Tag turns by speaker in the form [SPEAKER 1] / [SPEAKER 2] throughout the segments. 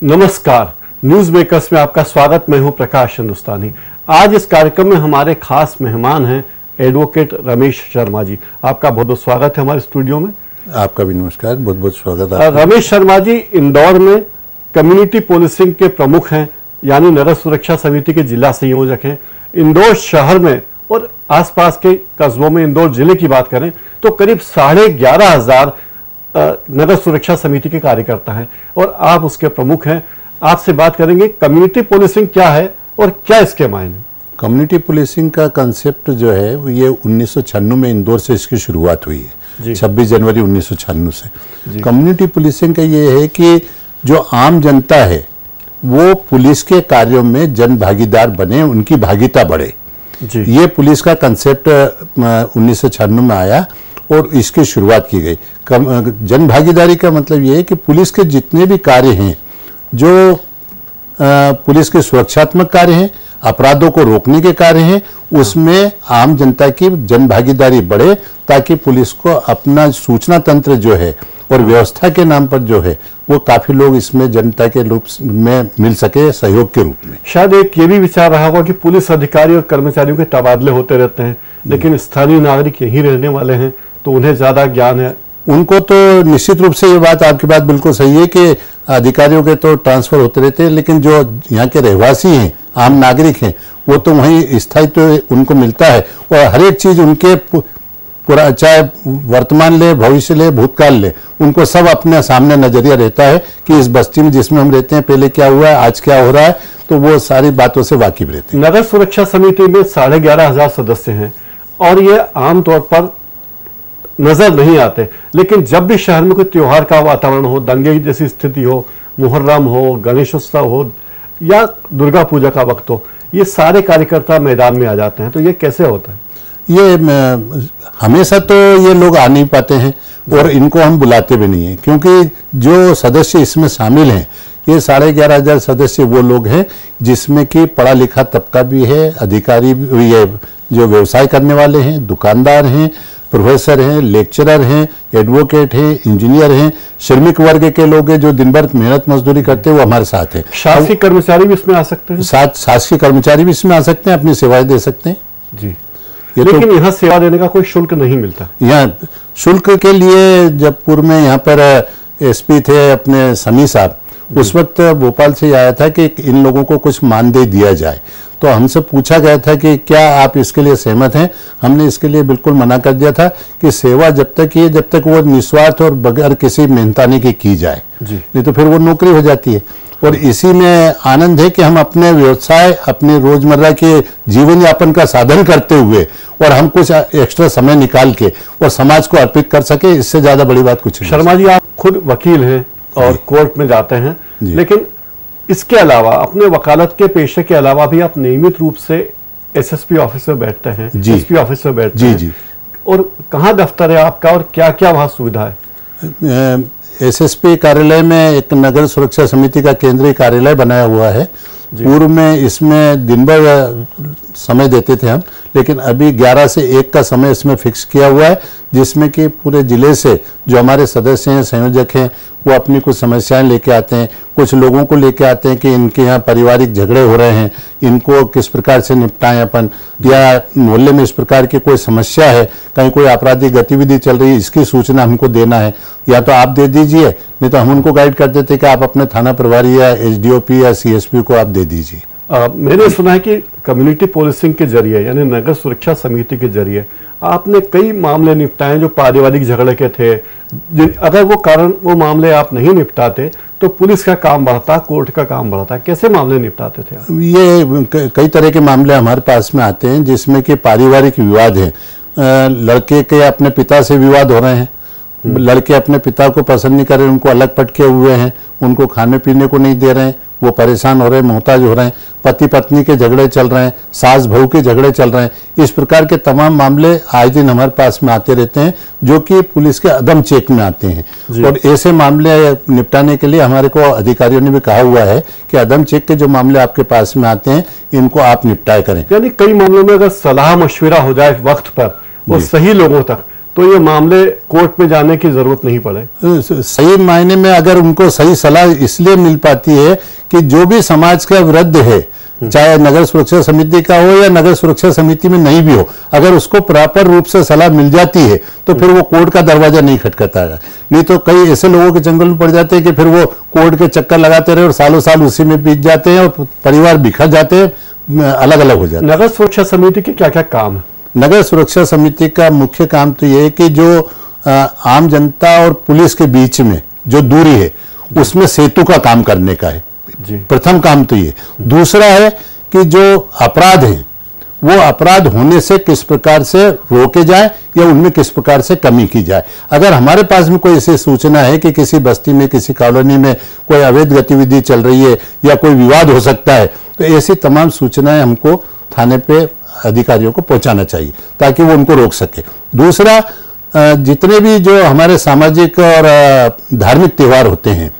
[SPEAKER 1] नमस्कार, news makers में आपका स्वागत। मैं हूं प्रकाश हिंदुस्तानी। आज इस कार्यक्रम में हमारे खास मेहमान हैं एडवोकेट रमेश शर्मा जी। आपका बहुत बहुत स्वागत है हमारे स्टूडियो में।
[SPEAKER 2] आपका भी नमस्कार, बहुत बहुत स्वागत है।
[SPEAKER 1] रमेश शर्मा जी इंदौर में कम्युनिटी पुलिसिंग के प्रमुख हैं, यानी नगर सुरक्षा समिति के जिला संयोजक हैं। इंदौर शहर में और आसपास के कस्बों में, इंदौर जिले की बात करें तो करीब 11,500 नगर सुरक्षा समिति के कार्यकर्ता हैं और आप उसके प्रमुख हैं। आपसे बात करेंगे कम्युनिटी पुलिसिंग क्या है और क्या इसके मायने।
[SPEAKER 2] कम्युनिटी पुलिसिंग का कंसेप्ट जो है ये 1996 में इंदौर से इसकी शुरुआत हुई है, 26 जनवरी 1996 से। कम्युनिटी पुलिसिंग का ये है कि जो आम जनता है वो पुलिस के कार्यों में जन भागीदार बने, उनकी भागीता बढ़े। ये पुलिस का कंसेप्ट 1996 में आया और इसकी शुरुआत की गई। जन भागीदारी का मतलब ये है कि पुलिस के जितने भी कार्य हैं, जो पुलिस के सुरक्षात्मक कार्य हैं, अपराधों को रोकने के कार्य हैं, उसमें आम जनता की जन भागीदारी बढ़े ताकि पुलिस को अपना सूचना तंत्र जो है और व्यवस्था के नाम पर जो है वो काफी लोग इसमें जनता के रूप में मिल सके, सहयोग के रूप में।
[SPEAKER 1] शायद एक ये भी विचार रहा होगा कि पुलिस अधिकारी और कर्मचारियों के तबादले होते रहते हैं, लेकिन स्थानीय नागरिक यहीं रहने वाले हैं तो उन्हें ज्यादा ज्ञान है।
[SPEAKER 2] उनको तो निश्चित रूप से ये बात, आपकी बात बिल्कुल सही है कि अधिकारियों के तो ट्रांसफर होते रहते हैं, लेकिन जो यहाँ के रहवासी हैं, आम नागरिक हैं, वो तो वहीं स्थायित्व उनको मिलता है और हर एक चीज उनके पूरा, चाहे वर्तमान ले, भविष्य ले, भूतकाल ले, उनको सब अपने सामने नजरिया रहता है कि इस बस्ती में जिसमें हम रहते हैं पहले क्या हुआ है, आज क्या हो रहा है, तो वो सारी बातों से वाकिफ रहते हैं।
[SPEAKER 1] नगर सुरक्षा समिति में 11,500 सदस्य हैं और ये आमतौर पर नजर नहीं आते, लेकिन जब भी शहर में कोई त्योहार का वातावरण हो, दंगे जैसी स्थिति हो, मुहर्रम हो, गणेशोत्सव हो या दुर्गा पूजा का वक्त हो, ये सारे कार्यकर्ता मैदान में आ जाते हैं। तो ये कैसे होता है?
[SPEAKER 2] ये हमेशा तो ये लोग आ नहीं पाते हैं और इनको हम बुलाते भी नहीं हैं, क्योंकि जो सदस्य इसमें शामिल हैं ये 11,500 सदस्य वो लोग हैं जिसमें कि पढ़ा लिखा तबका भी है, अधिकारी भी, ये जो व्यवसाय करने वाले हैं, दुकानदार हैं, प्रोफेसर हैं, लेक्चरर हैं, एडवोकेट हैं, इंजीनियर हैं, श्रमिक वर्ग के लोग हैं जो दिन भर मेहनत मजदूरी करते हैं, वो हमारे साथ है।
[SPEAKER 1] शासकीय कर्मचारी भी इसमें आ सकते हैं?
[SPEAKER 2] शासकीय कर्मचारी भी इसमें आ सकते हैं, अपनी सेवाएं दे सकते हैं
[SPEAKER 1] जी। लेकिन यहाँ सेवा देने का कोई शुल्क नहीं मिलता।
[SPEAKER 2] यहाँ शुल्क के लिए जब पूर्व में यहाँ पर एसपी थे अपने समी साहब, उस वक्त भोपाल से आया था कि इन लोगों को कुछ मानदेय दिया जाए, तो हमसे पूछा गया था कि क्या आप इसके लिए सहमत हैं। हमने इसके लिए बिल्कुल मना कर दिया था कि सेवा जब तक ये, जब तक वो निस्वार्थ और बगैर किसी मेहनताने की जाए, नहीं तो फिर वो नौकरी हो जाती है। और इसी में आनंद है कि हम अपने व्यवसाय, अपने रोजमर्रा के जीवन यापन का साधन करते हुए और हम कुछ एक्स्ट्रा समय निकाल के और समाज को अर्पित कर सके, इससे ज्यादा बड़ी बात कुछ नहीं।
[SPEAKER 1] शर्मा जी, आप खुद वकील हैं और कोर्ट में जाते हैं, लेकिन इसके अलावा अपने वकालत के पेशे के अलावा भी आप नियमित रूप से एसएसपी ऑफिस में बैठते हैं, एसपी ऑफिस में बैठते हैं। जी। और कहाँ दफ्तर है आपका और क्या क्या वहाँ सुविधा है?
[SPEAKER 2] एसएसपी कार्यालय में एक नगर सुरक्षा समिति का केंद्रीय कार्यालय बनाया हुआ है। पूर्व में इसमें दिन भर समय देते थे हम, लेकिन अभी 11 से 1 का समय इसमें फिक्स किया हुआ है, जिसमें कि पूरे जिले से जो हमारे सदस्य हैं, संयोजक हैं, वो अपनी कुछ समस्याएं लेके आते हैं। कुछ लोगों को लेके आते हैं कि इनके यहाँ पारिवारिक झगड़े हो रहे हैं, इनको किस प्रकार से निपटाएं अपन, या मोहल्ले में इस प्रकार की कोई समस्या है, कहीं कोई आपराधिक गतिविधि चल रही है, इसकी सूचना हमको देना है, या तो आप दे दीजिए, नहीं तो हम उनको गाइड कर देते कि आप अपने थाना प्रभारी या एसडीओपी या सीएसपी को आप दे दीजिए।
[SPEAKER 1] मैंने सुना है कि कम्युनिटी पुलिसिंग के जरिए, यानी नगर सुरक्षा समिति के जरिए आपने कई मामले निपटाए जो पारिवारिक झगड़े के थे। अगर वो मामले आप नहीं निपटाते तो पुलिस का काम बढ़ता, कोर्ट का काम बढ़ता। कैसे मामले निपटाते थे आप?
[SPEAKER 2] ये कई तरह के मामले हमारे पास में आते हैं जिसमें कि पारिवारिक विवाद है। लड़के के अपने पिता से विवाद हो रहे हैं, लड़के अपने पिता को पसंद नहीं कर रहे, उनको अलग पटके हुए हैं, उनको खाने पीने को नहीं दे रहे हैं, वो परेशान हो रहे हैं, मोहताज हो रहे हैं, पति पत्नी के झगड़े चल रहे हैं, सास बहू के झगड़े चल रहे हैं। इस प्रकार के तमाम मामले आए दिन हमारे पास में आते रहते हैं जो कि पुलिस के अदम चेक में आते हैं। और ऐसे मामले निपटाने के लिए हमारे को अधिकारियों ने भी कहा हुआ है कि अदम चेक के जो मामले आपके पास में आते हैं इनको आप निपटाए करें।
[SPEAKER 1] यानी कई मामलों में अगर सलाह मशविरा हो जाए वक्त पर और सही लोगों तक, तो ये मामले कोर्ट में जाने की जरूरत नहीं पड़े।
[SPEAKER 2] सही मायने में अगर उनको सही सलाह इसलिए मिल पाती है कि जो भी समाज का वृद्ध है, चाहे नगर सुरक्षा समिति का हो या नगर सुरक्षा समिति में नहीं भी हो, अगर उसको प्रॉपर रूप से सलाह मिल जाती है तो फिर वो कोर्ट का दरवाजा नहीं खटखटाएगा। नहीं तो कई ऐसे लोगों के चंगुल में पड़ जाते हैं कि फिर वो कोर्ट के चक्कर लगाते रहे और सालों साल उसी में बीत जाते हैं और परिवार बिखर जाते हैं, अलग अलग हो जाते हैं।
[SPEAKER 1] नगर सुरक्षा समिति के क्या क्या काम है?
[SPEAKER 2] नगर सुरक्षा समिति का मुख्य काम तो ये है कि जो आम जनता और पुलिस के बीच में जो दूरी है उसमें सेतु का काम करने का है
[SPEAKER 1] जी।
[SPEAKER 2] प्रथम काम तो ये। दूसरा है कि जो अपराध हैं वो अपराध होने से किस प्रकार से रोके जाए या उनमें किस प्रकार से कमी की जाए। अगर हमारे पास में कोई ऐसी सूचना है कि किसी बस्ती में, किसी कॉलोनी में कोई अवैध गतिविधि चल रही है या कोई विवाद हो सकता है, तो ऐसी तमाम सूचनाएं हमको थाने पे अधिकारियों को पहुंचाना चाहिए ताकि वो उनको रोक सके। दूसरा, जितने भी जो हमारे सामाजिक और धार्मिक त्योहार होते हैं,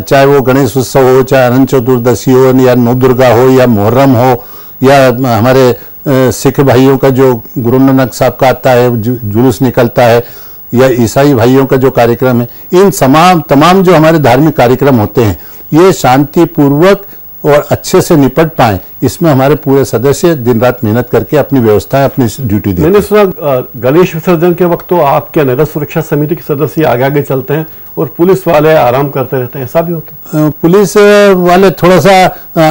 [SPEAKER 2] चाहे वो गणेश उत्सव हो, चाहे अनंत चतुर्दशी हो, या नवदुर्गा हो, या मुहर्रम हो, या हमारे सिख भाइयों का जो गुरु नानक साहब का आता है जुलूस निकलता है, या ईसाई भाइयों का जो कार्यक्रम है, इन तमाम जो हमारे धार्मिक कार्यक्रम होते हैं ये शांतिपूर्वक और अच्छे से निपट पाए, इसमें हमारे पूरे सदस्य दिन रात मेहनत करके अपनी व्यवस्थाएं, अपनी ड्यूटी देते हैं।
[SPEAKER 1] मैंने सुना गणेश विसर्जन के वक्त तो आपके नगर सुरक्षा समिति के सदस्य आगे आगे चलते हैं और पुलिस वाले आराम करते रहते हैं, ऐसा भी होता है?
[SPEAKER 2] पुलिस वाले थोड़ा सा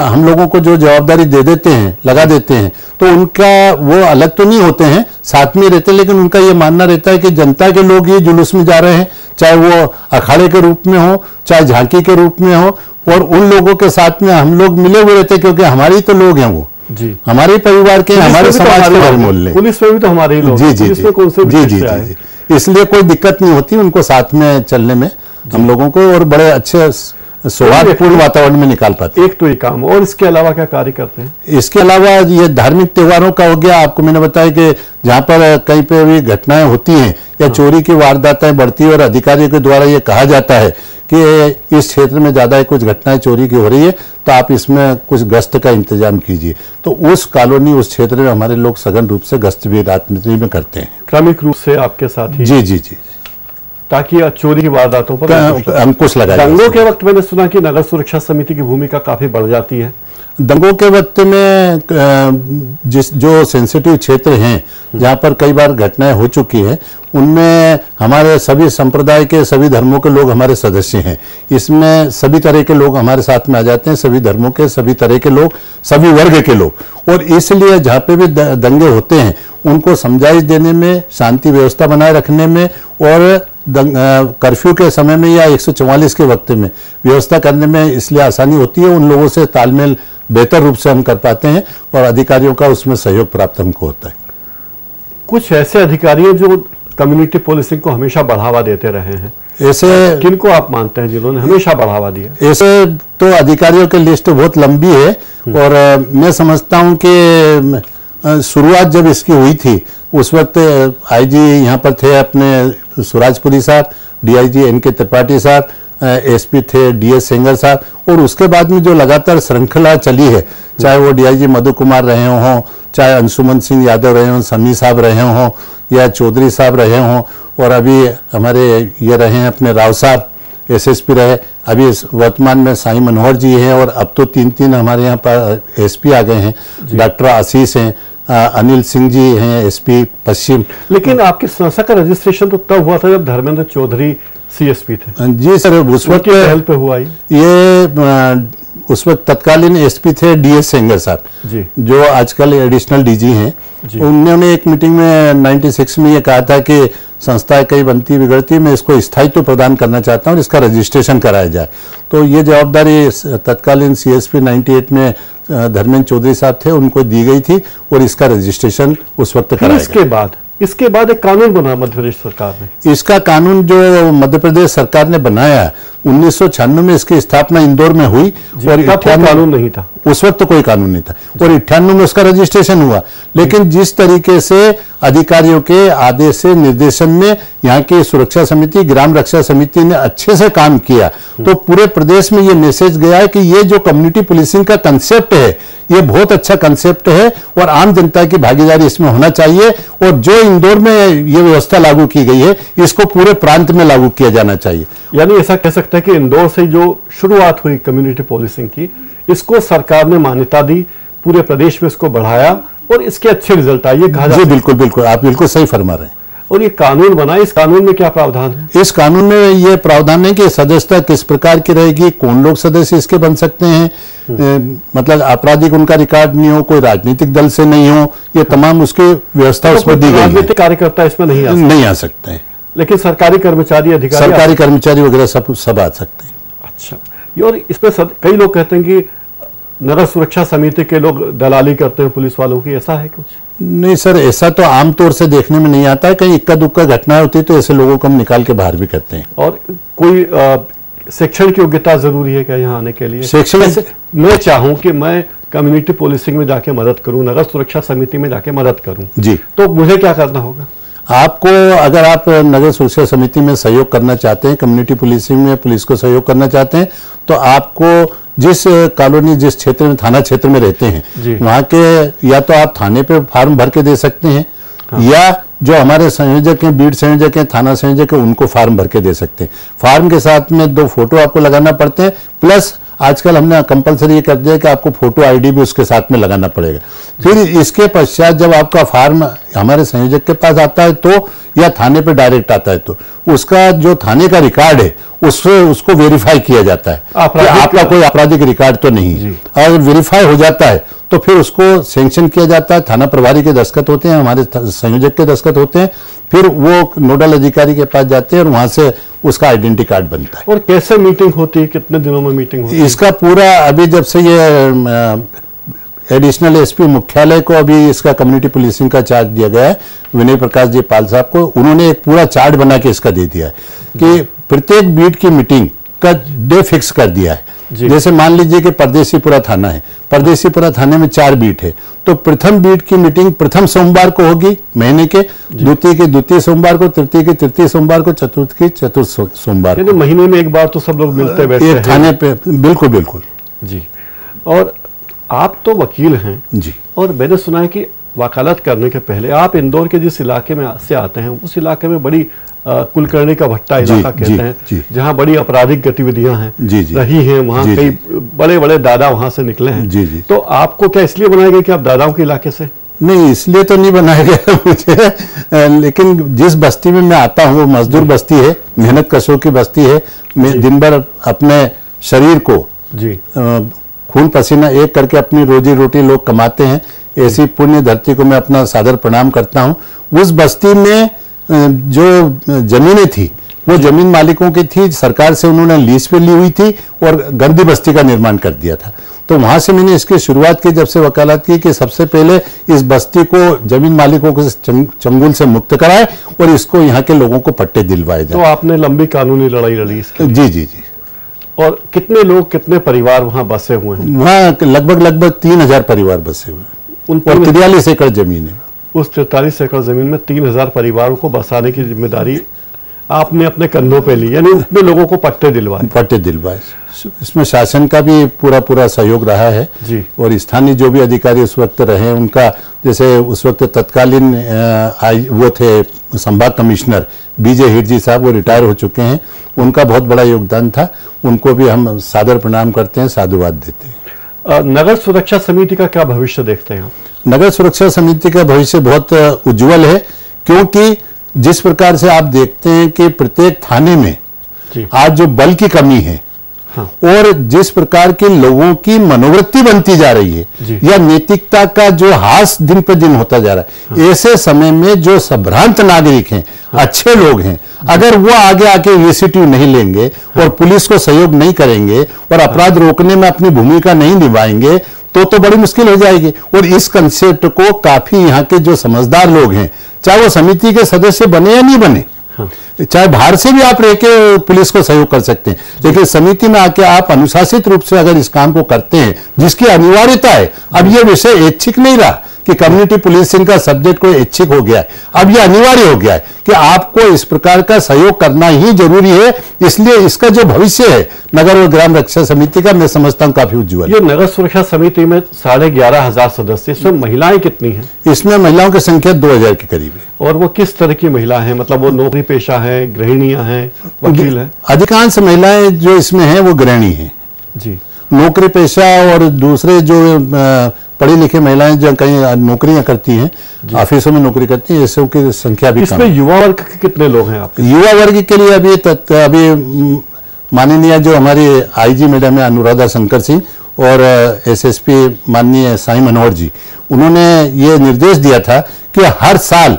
[SPEAKER 2] हम लोगों को जो जवाबदारी दे देते हैं, लगा देते हैं, तो उनका वो अलग तो नहीं होते हैं, साथ में रहते हैं, लेकिन उनका ये मानना रहता है कि जनता के लोग ये जुलूस में जा रहे हैं, चाहे वो अखाड़े के रूप में हो, चाहे झांकी के रूप में हो, और उन लोगों के साथ में हम लोग मिले हुए रहते हैं क्योंकि हमारे ही तो लोग हैं वो जी, हमारे परिवार के, हमारे समाज के हर मोहल्ले।
[SPEAKER 1] पुलिस में भी तो हमारे ही लोग
[SPEAKER 2] जी जी
[SPEAKER 1] जी कौन से
[SPEAKER 2] जी जी जी, इसलिए कोई दिक्कत नहीं होती उनको साथ में चलने में हम लोगों को, और बड़े अच्छे सौहार्दपूर्ण वातावरण में निकाल पाते हैं।
[SPEAKER 1] एक तो ये काम, और इसके अलावा क्या कार्य करते हैं?
[SPEAKER 2] इसके अलावा ये धार्मिक त्योहारों का हो गया, आपको मैंने बताया कि जहाँ पर कहीं पे भी घटनाएं होती हैं या चोरी की वारदातें बढ़ती है और अधिकारियों के द्वारा ये कहा जाता है कि इस क्षेत्र में ज्यादा कुछ घटनाएं चोरी की हो रही है, तो आप इसमें कुछ गश्त का इंतजाम कीजिए, तो उस कॉलोनी, उस क्षेत्र में हमारे लोग सघन रूप से गश्त भी रात में करते हैं,
[SPEAKER 1] क्रमिक रूप से आपके साथ ही।
[SPEAKER 2] जी जी जी,
[SPEAKER 1] ताकि चोरी की वारदातों पर
[SPEAKER 2] अंकुश लगाया।
[SPEAKER 1] दंगों के वक्त मैंने सुना कि नगर सुरक्षा समिति की भूमिका काफी बढ़ जाती है।
[SPEAKER 2] दंगों के वक्त में जो सेंसिटिव क्षेत्र हैं जहां पर कई बार घटनाएं हो चुकी हैं, उनमें हमारे सभी संप्रदाय के, सभी धर्मों के लोग हमारे सदस्य हैं। इसमें सभी तरह के लोग हमारे साथ में आ जाते हैं, सभी धर्मों के, सभी तरह के लोग, सभी वर्ग के लोग, और इसलिए जहाँ पे भी दंगे होते हैं उनको समझाइश देने में, शांति व्यवस्था बनाए रखने में, और कर्फ्यू के समय में या 144 के वक्त में व्यवस्था करने में इसलिए आसानी होती है। उन लोगों से तालमेल बेहतर रूप से हम कर पाते हैं और अधिकारियों का उसमें सहयोग प्राप्त हमको होता है।
[SPEAKER 1] कुछ ऐसे अधिकारी हैं जो कम्युनिटी पुलिसिंग को हमेशा बढ़ावा देते रहे हैं,
[SPEAKER 2] ऐसे
[SPEAKER 1] किनको आप मानते हैं जिन्होंने हमेशा बढ़ावा दिया? ऐसे
[SPEAKER 2] तो अधिकारियों की लिस्ट बहुत लंबी है, और मैं समझता हूं कि शुरुआत जब इसकी हुई थी उस वक्त आईजी यहाँ पर थे अपने सुराजपुरी साहब, डीआईजी एनके त्रिपाठी साहब, एसपी थे डीएस सेंगर साहब, और उसके बाद में जो लगातार श्रृंखला चली है, चाहे वो डीआईजी मधु कुमार रहे हों, चाहे अंशुमन सिंह यादव रहे हों, समी साहब रहे हों, या चौधरी साहब रहे हों, और अभी हमारे ये रहे हैं अपने राव साहब एसएसपी रहे, अभी वर्तमान में साई मनोहर जी हैं, और अब तो तीन हमारे यहाँ पर एसपी आ गए हैं, डॉक्टर आशीष हैं, अनिल सिंह जी हैं एसपी पश्चिम।
[SPEAKER 1] लेकिन आपकी संस्था का रजिस्ट्रेशन तो तब हुआ था जब धर्मेंद्र चौधरी सीएसपी थे।
[SPEAKER 2] जी सर, उस वक्त
[SPEAKER 1] पहल पे हुआ
[SPEAKER 2] ये उस वक्त तत्कालीन एसपी थे डीएस सेंगर साहब
[SPEAKER 1] जी, जो
[SPEAKER 2] आजकल एडिशनल डीजी हैं। उन्होंने एक मीटिंग में 96 में ये कहा था कि संस्थाएं कई बनती बिगड़ती, मैं इसको स्थायित्व प्रदान करना चाहता हूं और इसका रजिस्ट्रेशन कराया जाए। तो ये जवाबदारी तत्कालीन सीएसपी 98 में धर्मेंद्र चौधरी साहब थे, उनको दी गई थी, और इसका रजिस्ट्रेशन उस वक्त कराया गया।
[SPEAKER 1] इसके बाद एक कानून बना मध्य प्रदेश सरकार ने।
[SPEAKER 2] इसका कानून जो मध्य प्रदेश सरकार ने बनाया, 1996 में इसकी स्थापना इंदौर में हुई और
[SPEAKER 1] 98 कानून नहीं था,
[SPEAKER 2] उस वक्त तो कोई कानून नहीं था, और 98 में उसका रजिस्ट्रेशन हुआ। लेकिन जिस तरीके से अधिकारियों के आदेश से निर्देशन में यहाँ की सुरक्षा समिति, ग्राम रक्षा समिति ने अच्छे से काम किया, तो पूरे प्रदेश में ये मैसेज गया है कि ये जो कम्युनिटी पुलिसिंग का कंसेप्ट है ये बहुत अच्छा कंसेप्ट है और आम जनता की भागीदारी इसमें होना चाहिए। और जो इंदौर में ये व्यवस्था लागू की गई है इसको पूरे प्रांत में लागू किया जाना चाहिए।
[SPEAKER 1] यानी ऐसा कह सकते हैं कि इंदौर से जो शुरुआत हुई कम्युनिटी पुलिसिंग की, इसको सरकार ने मान्यता दी, पूरे प्रदेश में इसको बढ़ाया और इसके अच्छे रिजल्ट आए, ये कहा
[SPEAKER 2] जी बिल्कुल बिल्कुल, आप बिल्कुल सही फरमा रहे हैं।
[SPEAKER 1] और ये कानून बना, इस कानून में क्या प्रावधान है?
[SPEAKER 2] इस कानून में ये प्रावधान है कि सदस्यता किस प्रकार की रहेगी, कौन लोग सदस्य इसके बन सकते हैं, मतलब आपराधिक उनका रिकॉर्ड नहीं हो, कोई राजनीतिक दल से नहीं हो, ये तमाम उसकी व्यवस्था
[SPEAKER 1] तो
[SPEAKER 2] उसमें दी गई है।
[SPEAKER 1] राजनीतिक कार्यकर्ता इसमें नहीं आ
[SPEAKER 2] सकते हैं,
[SPEAKER 1] लेकिन सरकारी कर्मचारी, अधिकारी,
[SPEAKER 2] सरकारी कर्मचारी वगैरह सब आ सकते हैं।
[SPEAKER 1] अच्छा, और इसमें कई लोग कहते हैं कि नगर सुरक्षा समिति के लोग दलाली करते हैं पुलिस वालों की, ऐसा है कुछ?
[SPEAKER 2] नहीं सर, ऐसा तो आमतौर से देखने में नहीं आता है, कहीं इक्का दुक्का घटना होती है तो ऐसे लोगों को हम निकाल के बाहर भी करते हैं।
[SPEAKER 1] और कोई शैक्षणिक योग्यता जरूरी है क्या यहाँ आने के लिए?
[SPEAKER 2] शैक्षणिक,
[SPEAKER 1] मैं चाहूँ कि मैं कम्युनिटी पुलिसिंग में जाके मदद करूँ, नगर सुरक्षा समिति में जाके मदद करूँ जी, तो मुझे क्या करना होगा?
[SPEAKER 2] आपको, अगर आप नगर सुरक्षा समिति में सहयोग करना चाहते हैं, कम्युनिटी पुलिसिंग में पुलिस को सहयोग करना चाहते हैं, तो आपको जिस कॉलोनी, जिस क्षेत्र में, थाना क्षेत्र में रहते हैं, वहां के या तो आप थाने पे फॉर्म भर के दे सकते हैं, हाँ, या जो हमारे संयोजक हैं, बीट संयोजक हैं, थाना संयोजक हैं, उनको फॉर्म भर के दे सकते हैं। फॉर्म के साथ में 2 फोटो आपको लगाना पड़ते हैं, प्लस आजकल हमने कंपलसरी ये कर दिया कि आपको फोटो आईडी भी उसके साथ में लगाना पड़ेगा। फिर इसके पश्चात जब आपका फॉर्म हमारे संयोजक के पास आता है तो, या थाने पे डायरेक्ट आता है तो, उसका जो थाने का रिकॉर्ड है उसको वेरीफाई किया जाता है कि आपका कोई आपराधिक रिकॉर्ड तो नहीं है। अगर वेरीफाई हो जाता है तो फिर उसको सैंक्शन किया जाता है, थाना प्रभारी के दस्तखत होते हैं, हमारे संयोजक के दस्तखत होते हैं, फिर वो नोडल अधिकारी के पास जाते हैं और वहां से उसका आइडेंटिटी कार्ड बनता है।
[SPEAKER 1] और कैसे मीटिंग होती है, कितने दिनों में मीटिंग होती है?
[SPEAKER 2] इसका पूरा, अभी जब से ये एडिशनल एसपी मुख्यालय को अभी इसका कम्युनिटी पुलिसिंग का चार्ज दिया गया है, विनय प्रकाश जी पाल साहब को, उन्होंने एक पूरा चार्ट बना के इसका दे दिया है कि प्रत्येक बीट की मीटिंग का डे फिक्स कर दिया है। जैसे मान लीजिए कि परदेसीपुरा थाना है, परदेसीपुरा थाने में 4 बीट है, तो प्रथम बीट की मीटिंग प्रथम सोमवार को होगी महीने के, द्वितीय सोमवार को, तृतीय सोमवार को, चतुर्थ सोमवार को।
[SPEAKER 1] महीने में एक बार तो सब लोग मिलते बैठते हैं
[SPEAKER 2] एक थाने पे। बिल्कुल बिल्कुल
[SPEAKER 1] जी। और आप तो वकील हैं
[SPEAKER 2] जी,
[SPEAKER 1] और मैंने सुना है कि वकालत करने के पहले आप इंदौर के जिस इलाके में से आते हैं, उस इलाके में बड़ी कुलकर्णी का भट्टा इलाका कहते हैं, जहां बड़ी आपराधिक गतिविधियां हैं रही हैं, वहां कई बड़े बड़े दादा वहां से निकले हैं। तो आपको क्या इसलिए बनाया गया कि आप दादाओं के इलाके से?
[SPEAKER 2] नहीं, इसलिए तो नहीं बनाया गया मुझे, लेकिन जिस बस्ती में मैं आता हूँ वो मजदूर बस्ती है, मेहनत कशों की बस्ती है। मैं दिन भर अपने शरीर को खून पसीना एक करके अपनी रोजी रोटी लोग कमाते हैं, ऐसी पुण्य धरती को मैं अपना सादर प्रणाम करता हूँ। उस बस्ती में जो जमीनें थी वो जमीन मालिकों की थी, सरकार से उन्होंने लीज पे ली हुई थी और गंदी बस्ती का निर्माण कर दिया था। तो वहां से मैंने इसकी शुरुआत की, जब से वकालत की, कि सबसे पहले इस बस्ती को जमीन मालिकों को चंगुल से मुक्त कराए और इसको यहाँ के लोगों को पट्टे दिलवाए जाए।
[SPEAKER 1] तो आपने लंबी कानूनी लड़ाई लड़ी इसकी?
[SPEAKER 2] जी जी जी।
[SPEAKER 1] और कितने लोग, कितने परिवार वहां बसे हुए हैं?
[SPEAKER 2] वहाँ लगभग 3000 परिवार बसे हुए हैं और 43 एकड़ जमीन है।
[SPEAKER 1] उस 43 एकड़ जमीन में 3000 परिवारों को बसाने की जिम्मेदारी आपने अपने कंधों पे ली, यानी उसमें लोगों को पट्टे दिलवाए। इसमें शासन का भी पूरा सहयोग रहा है जी। और स्थानीय जो भी अधिकारी उस वक्त रहे उनका, जैसे उस वक्त तत्कालीन वो थे संभाग कमिश्नर बीजे हिरजी साहब, वो रिटायर हो चुके हैं, उनका बहुत बड़ा योगदान था, उनको भी हम सादर प्रणाम करते हैं, साधुवाद देते हैं। नगर सुरक्षा समिति का क्या भविष्य देखते हैं?
[SPEAKER 2] नगर सुरक्षा समिति का भविष्य बहुत उज्जवल है, क्योंकि जिस प्रकार से आप देखते हैं कि प्रत्येक थाने में आज जो बल की कमी है, हाँ। और जिस प्रकार के लोगों की मनोवृत्ति बनती जा रही है या नैतिकता का जो हास दिन पर दिन होता जा रहा है, हाँ। ऐसे समय में जो संभ्रांत नागरिक हैं, हाँ। अच्छे लोग हैं, अगर वो आगे आके इनिशिएटिव नहीं लेंगे, हाँ। और पुलिस को सहयोग नहीं करेंगे और अपराध रोकने में अपनी भूमिका नहीं निभाएंगे तो बड़ी मुश्किल हो जाएगी। और इस कंसेप्ट को काफी यहाँ के जो समझदार लोग हैं, चाहे वो समिति के सदस्य बने या नहीं बने,
[SPEAKER 1] हाँ।
[SPEAKER 2] चाहे बाहर से भी आप रह के पुलिस को सहयोग कर सकते हैं, लेकिन समिति में आके आप अनुशासित रूप से अगर इस काम को करते हैं जिसकी अनिवार्यता है। अब ये विषय ऐच्छिक नहीं रहा कि कम्युनिटी पुलिसिंग का सब्जेक्ट कोई ऐच्छिक हो गया है, अब ये अनिवार्य हो गया है कि आपको इस प्रकार का सहयोग करना ही जरूरी है। इसलिए इसका जो भविष्य है नगर और ग्राम रक्षा समिति का, मैं समझता हूं काफी उज्जवल।
[SPEAKER 1] ये नगर सुरक्षा समिति में 11,500 सदस्य, इसमें महिलाएं कितनी हैं?
[SPEAKER 2] इसमें महिलाओं की संख्या 2000 के करीब है।
[SPEAKER 1] और वो किस तरह की महिला हैं? मतलब वो नौकरी पेशा है, गृहिणियां हैं, वकील हैं?
[SPEAKER 2] अधिकांश महिलाएं जो इसमें हैं वो गृहिणी हैं
[SPEAKER 1] जी।
[SPEAKER 2] नौकरी पेशा, और दूसरे जो पढ़ी लिखी महिलाएं जो कहीं नौकरियां करती हैं, ऑफिसों में नौकरी करती हैं, ऐसे की संख्या भी कम है।
[SPEAKER 1] इसमें युवा वर्ग के कितने लोग हैं आपके?
[SPEAKER 2] युवा वर्ग के लिए अभी माननीय जो हमारी आईजी मैडम है अनुराधा शंकर सिंह और एसएसपी माननीय साई मनोहर जी, उन्होंने ये निर्देश दिया था कि हर साल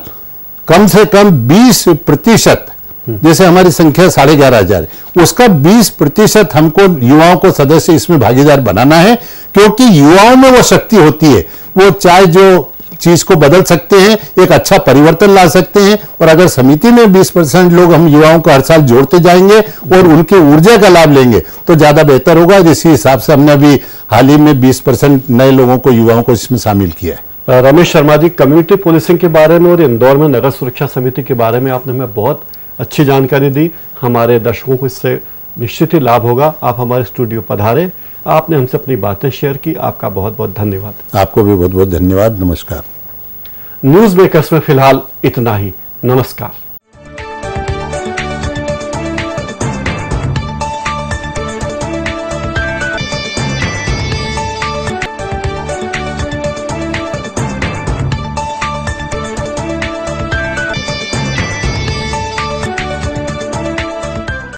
[SPEAKER 2] कम से कम 20%, जैसे हमारी संख्या 11,500, उसका 20% हमको युवाओं को सदस्य इसमें भागीदार बनाना है, क्योंकि युवाओं में वो शक्ति होती है, वो चाहे जो चीज को बदल सकते हैं, एक अच्छा परिवर्तन ला सकते हैं। और अगर समिति में 20% लोग हम युवाओं को हर साल जोड़ते जाएंगे और उनकी ऊर्जा का लाभ लेंगे तो ज्यादा बेहतर होगा। इसी हिसाब से हमने अभी हाल ही में 20% नए लोगों को, युवाओं को इसमें शामिल किया है।
[SPEAKER 1] रमेश शर्मा जी, कम्युनिटी पुलिसिंग के बारे में और इंदौर में नगर सुरक्षा समिति के बारे में आपने हमें बहुत अच्छी जानकारी दी। हमारे दर्शकों को इससे निश्चित ही लाभ होगा। आप हमारे स्टूडियो पधारे, आपने हमसे अपनी बातें शेयर की, आपका बहुत बहुत धन्यवाद।
[SPEAKER 2] आपको भी बहुत बहुत धन्यवाद। नमस्कार।
[SPEAKER 1] न्यूज मेकर्स में फिलहाल इतना ही। नमस्कार।